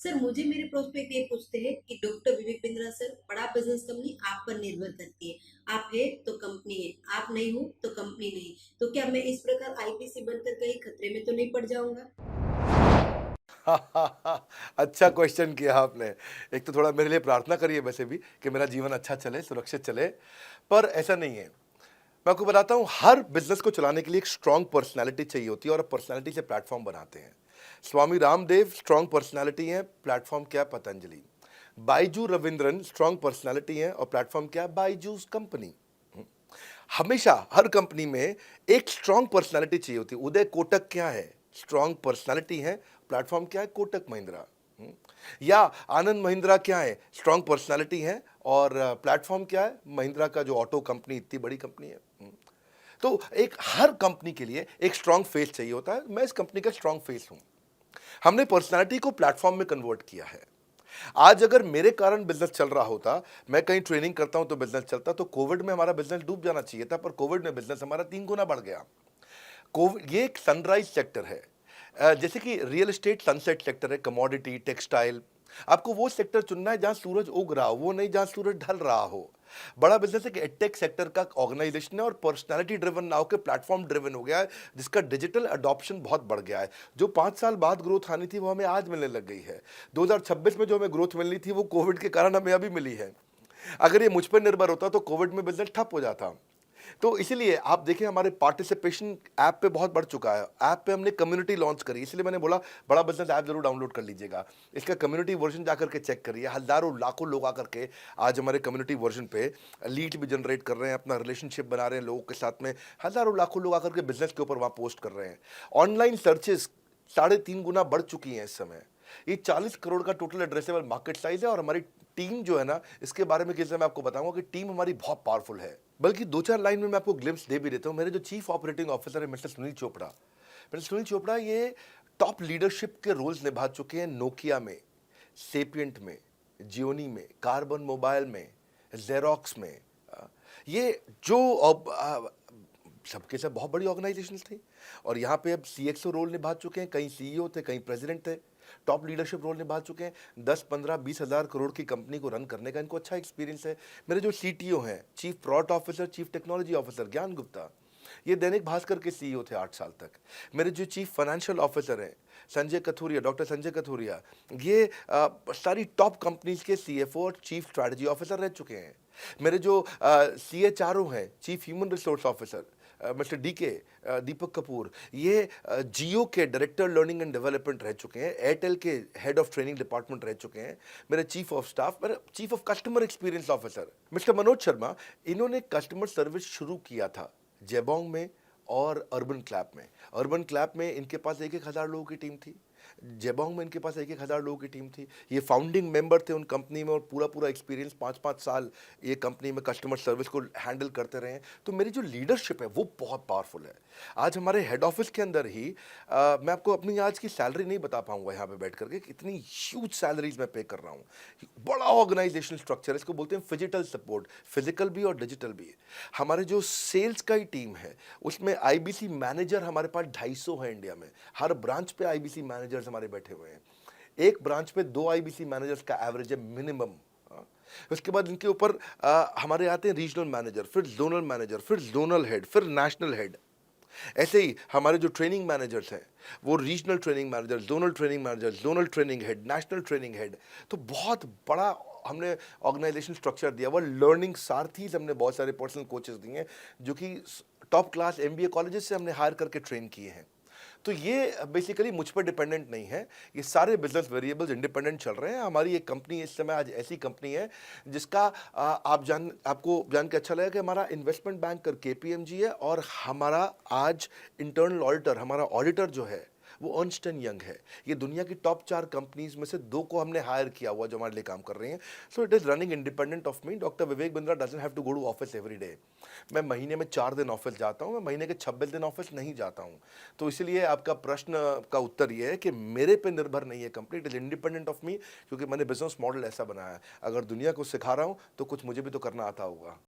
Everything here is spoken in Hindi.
सर मुझे मेरे प्रोस्पेक्ट ये पूछते हैं कि डॉक्टर विवेक बिंद्रा सर, बड़ा बिजनेस कंपनी आप पर निर्भर करती है। आप है तो कंपनी है, आप नहीं हो तो कंपनी नहीं। तो क्या मैं इस प्रकार आईपीसी बनकर कहीं खतरे में तो नहीं पड़ जाऊंगा? अच्छा क्वेश्चन किया आपने। एक तो थोड़ा मेरे लिए प्रार्थना करिए वैसे भी कि मेरा जीवन अच्छा चले, सुरक्षित चले, पर ऐसा नहीं है। मैं आपको बताता हूँ, हर बिज़नेस को चलाने के लिए एक स्ट्रॉन्ग पर्सनैलिटी चाहिए होती है और पर्सनैलिटी से प्लेटफ़ॉर्म बनाते हैं। स्वामी रामदेव स्ट्रॉन्ग पर्सनैलिटी हैं, प्लेटफ़ॉर्म क्या है? पतंजलि। बायजू रविंद्रन स्ट्रॉन्ग पर्सनैलिटी हैं और प्लेटफ़ॉर्म क्या है? बायजूस कंपनी। हमेशा हर कंपनी में एक स्ट्रॉन्ग पर्सनालिटी चाहिए होती है। उदय कोटक क्या है? स्ट्रॉन्ग पर्सनालिटी है, प्लेटफॉर्म क्या है? कोटक महिंद्रा। या आनंद महिंद्रा क्या है? स्ट्रॉन्ग पर्सनालिटी है और प्लेटफॉर्म क्या है? महिंद्रा का जो ऑटो कंपनी इतनी बड़ी कंपनी है। तो एक हर कंपनी के लिए एक स्ट्रॉन्ग फेस चाहिए होता है। मैं इस कंपनी का स्ट्रॉन्ग फेस हूं। हमने पर्सनालिटी को प्लेटफॉर्म में कन्वर्ट किया है। आज अगर मेरे कारण बिजनेस चल रहा होता, मैं कहीं ट्रेनिंग करता हूं तो बिजनेस चलता, तो कोविड में हमारा बिजनेस डूब जाना चाहिए था, पर कोविड में बिजनेस हमारा 3 गुना बढ़ गया। कोविड ये एक सनराइज सेक्टर है। जैसे कि रियल एस्टेट सनसेट सेक्टर है, कमोडिटी, टेक्सटाइल। आपको वो सेक्टर चुनना है जहां सूरज उग रहा हो, वो नहीं जहां सूरज ढल रहा हो। बड़ा बिजनेस एक एडटेक सेक्टर का ऑर्गेनाइजेशन है और पर्सनालिटी ड्रिवन ना होकर प्लेटफॉर्म ड्रिवन हो गया है, जिसका डिजिटल अडॉप्शन बहुत बढ़ गया है। जो 5 साल बाद ग्रोथ आनी थी वो हमें आज मिलने लग गई है। 2026 में जो हमें ग्रोथ मिलनी थी वो कोविड के कारण हमें अभी मिली है। अगर ये मुझ पर निर्भर होता तो कोविड में बिजनेस ठप हो जाता। तो इसीलिए आप देखें, हमारे पार्टिसिपेशन ऐप पे बहुत बढ़ चुका है। ऐप पे हमने कम्युनिटी लॉन्च करी, इसलिए मैंने बोला बड़ा बिजनेस ऐप जरूर डाउनलोड कर लीजिएगा। इसका कम्युनिटी वर्जन जाकर के चेक करिए। हजारों लाखों लोग आकर के आज हमारे कम्युनिटी वर्जन पे लीड भी जनरेट कर रहे हैं, अपना रिलेशनशिप बना रहे हैं लोगों के साथ में। हजारों लाखों लोग आकर के बिजनेस के ऊपर वहां पोस्ट कर रहे हैं। ऑनलाइन सर्चेस 3.5 गुना बढ़ चुकी हैं इस समय। ये 40 करोड़ का टोटल एड्रेसेबल मार्केट साइज है और हमारी टीम जो है ना, इसके बारे में किसी मैं आपको बताऊंगा कि टीम हमारी बहुत पावरफुल है। बल्कि 2-4 लाइन में मैं आपको ग्लिम्स दे भी देता हूं। मेरे जो चीफ ऑपरेटिंग ऑफिसर है मिस्टर सुनील चोपड़ा, ये टॉप लीडरशिप के रोल्स निभा चुके हैं नोकिया में, सेपियंट में, जियोनी में, कार्बन मोबाइल में, जेरोक्स में। ये जो सबके सब बहुत बड़ी ऑर्गेनाइजेशन थी और यहाँ पे अब सीएक्सओ रोल निभा चुके हैं, कहीं सीईओ थे, कहीं प्रेसिडेंट थे। टॉप लीडरशिप रोल निभा चुके हैं। 10, 15, 20 हज़ार करोड़ की कंपनी को रन करने का इनको अच्छा एक्सपीरियंस है। मेरे जो सीटीओ हैं, chief product officer, chief technology officer ज्ञान गुप्ता, ये दैनिक भास्कर के सीईओ थे 8 साल तक। मेरे जो चीफ फाइनेंशियल ऑफिसर हैं संजय कथुरिया, डॉक्टर संजय कथुरिया, ये सारी टॉप कंपनीज के सीएफओ और चीफ स्ट्रैटेजी ऑफिसर रह चुके हैं। मेरे जो सीएचआरओ हैं, chief human resource officer, mister DK, Deepak Kapoor, ये जियो के डायरेक्टर लर्निंग एंड डेवलपमेंट रह चुके हैं, एयरटेल के हेड ऑफ ट्रेनिंग डिपार्टमेंट रह चुके हैं। मेरे चीफ ऑफ स्टाफ, मेरे chief of customer experience officer mister Manoj Sharma, इन्होंने कस्टमर सर्विस शुरू किया था जेबोंग में और अर्बन क्लैप में। अर्बन क्लैप में इनके पास 1-1 हज़ार लोगों की टीम थी, जेबोंग में इनके पास 1-1 हज़ार लोगों की टीम थी। ये फाउंडिंग मेंबर थे उन कंपनी में और पूरा पूरा एक्सपीरियंस 5-5 साल ये कंपनी में कस्टमर सर्विस को हैंडल करते रहे हैं। तो मेरी जो लीडरशिप है वो बहुत पावरफुल है। आज हमारे हेड ऑफिस के अंदर ही मैं आपको अपनी आज की सैलरी नहीं बता पाऊंगा यहाँ पे बैठ करके, कितनी ह्यूज सैलरीज मैं पे कर रहा हूँ। बड़ा ऑर्गेनाइजेशनल स्ट्रक्चर, इसको बोलते हैं फिजिटल सपोर्ट, फिजिकल भी और डिजिटल भी। हमारे जो सेल्स का ही टीम है उसमें आईबीसी मैनेजर हमारे पास 250 है इंडिया में। हर ब्रांच पे आईबीसी मैनेजर्स हमारे बैठे हुए हैं। एक ब्रांच पे 2 आईबीसी मैनेजर्स का एवरेज है मिनिमम। उसके बाद इनके ऊपर हमारे आते हैं रीजनल मैनेजर, फिर जोनल मैनेजर, फिर जोनल हेड, फिर नेशनल हेड। ऐसे ही हमारे जो ट्रेनिंग मैनेजर्स हैं वो regional training manager, zonal training manager, zonal training head, national training head. तो बहुत बड़ा हमने ऑर्गेनाइजेशन स्ट्रक्चर दिया हुआ। लर्निंग सारथीज हमने बहुत सारे पर्सनल कोचेस दिए हैं जो कि टॉप क्लास एमबीए कॉलेजेस से हमने हायर करके ट्रेन किए हैं। तो ये बेसिकली मुझ पर डिपेंडेंट नहीं है। ये सारे बिजनेस वेरिएबल्स इंडिपेंडेंट चल रहे हैं। हमारी एक कंपनी इस समय आज ऐसी कंपनी है जिसका आपको जान के अच्छा लगेगा कि हमारा इन्वेस्टमेंट बैंकर केपीएमजी है और हमारा आज इंटरनल ऑडिटर, हमारा ऑडिटर जो है वो अर्नस्ट एंड यंग है। ये दुनिया की टॉप 4 कंपनीज में से 2 को हमने हायर किया हुआ जो हमारे लिए काम कर रही हैं। So it is running independent of me. Doctor Vivek Bindra doesn't have to go to office every day. मैं महीने में 4 दिन ऑफिस जाता हूँ, मैं महीने के 26 दिन ऑफिस नहीं जाता हूँ। तो इसलिए आपका प्रश्न का उत्तर ये है कि मेरे पे निर्भर नहीं है company, it is independent of मी, क्योंकि मैंने बिजनेस मॉडल ऐसा बनाया है। अगर दुनिया को सिखा रहा हूँ तो कुछ मुझे भी तो करना आता होगा।